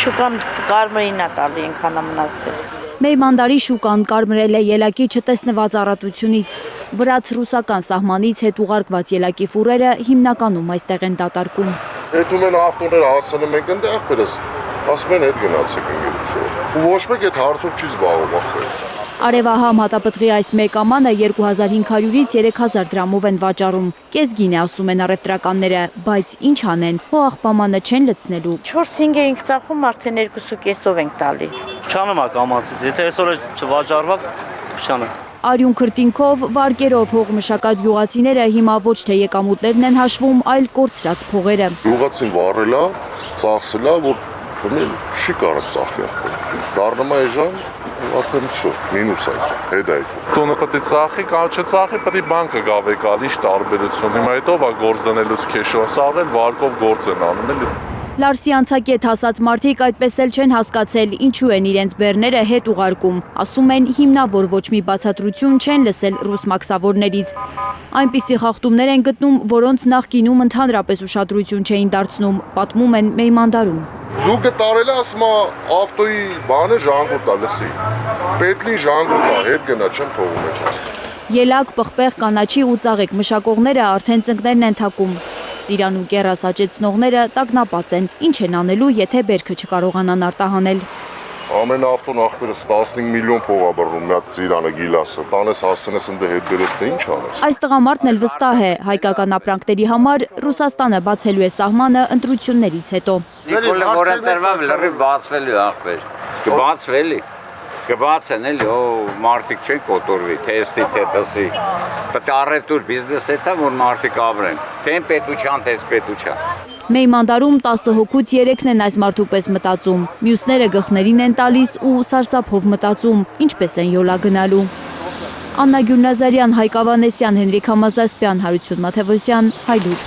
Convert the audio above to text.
շուկան կարմրին է տալի, ենքան մնացել։ Մեյմանդարի շուկան կարմրել է ելակի չտեսնված առատությունից։ Վրաց ռուսական սահմանից հետ ուղարկված ելակի ֆուրերը հիմնականում այստեղ են դատարկում։ Հետում են ավտոները հասնում ենք ընդ ախպերս, ասում են հետ գնացեք ընկերություն։ Ու ոչ մեկ այդ հարցով չի զբաղվում ախպեր։ Արևահամ հատապտղի այս մեկ ամանը 2500-ից 3000 դրամով են վաճառում։ Կեսգին է, ասում են առևտրականները, բայց ինչ անեն, հո աղբամանը չեն լցնելու։ 4-5 էինք ծախում, արդեն 2.5-ով ենք տալի։ Չանում է կամացից, եթե այսօր չվաճառվավ, չանը։ Արյուն քրտինքով, վարկերով հողմշակած գյուղացիները հիմա ոչ թե եկամուտներն են հաշվում, այլ կորցրած փողերը։ Գյուղացին վառել է, ծախսել է, որ չի կարող ծախի ախպեր։ Դառնում է այժմ արդեն всё, մինուս է, հետ է։ Տոնը պետք է ծախի, կամ չծախի, պետք է բանկը գավե գալի, ինչ տարբերություն։ Հիմա հետո վա գործ դնելուց քեշով սաղել, վարկով գործ են անում, էլի։ Լարսի անցակետ հասած մարդիկ այդպես էլ չեն հասկացել, ինչու են իրենց բեռները հետ ուղարկում։ Ասում են հիմնավոր ոչ մի բացատրություն չեն լսել ռուս մաքսավորներից։ Այնպիսի խախտումներ են գտնում, որոնց նախկինում ընդհանրապես ուշադրություն չէին դարձնում, պատմում են Մեյմանդարում։ Ձուկը տարել է, ասում է ավտոյի բանը ժանգուտ է, լսի։ Պետլին ժանգուտ է, հետ գնա չեմ թողում այդ։ Ելակ, պղպեղ, կանաչի ու ծաղիկ մշակողները արդեն ծնկներն են թակում։ Ծիրան ու կեռ ասաճեցնողները տագնապած են, ինչ են անելու, եթե բերքը չկարողանան արտահանել։ Ամեն ավտոն ախպերս 15 միլիոն փող է բռնում, մի հատ ծիրանը գիլասը, տանես հասցնես ընդ հետ բերես, թե ինչ անես։ Այս տղամարդն էլ վստահ է, հայկական ապրանքների համար Ռուսաստանը բացելու է սահմանը ընտրություններից հետո։ Նիկոլը որընտրվավ լրիվ բացվելու ախպեր, կբացվելի։ Կբացեն էլի, մարդիկ չեն կոտորվի, թեստի, թետսի, պետք է առևտուր բիզնես է, որ մարդիկ ապրեն, թե պետության, թե պետության։ Մեյմանդարում 10 հոգուց 3-ն են այս մարդու պես մտածում, մյուսները գլխներին են տալիս ու սարսափով մտածում, ինչպես են յոլա գնալու։ Աննա Գյուլնազարյան, Հայկ Ավանեսյան, Հենրիկ Համազասպյան, Հարություն Մաթևոսյան, Հայլուր։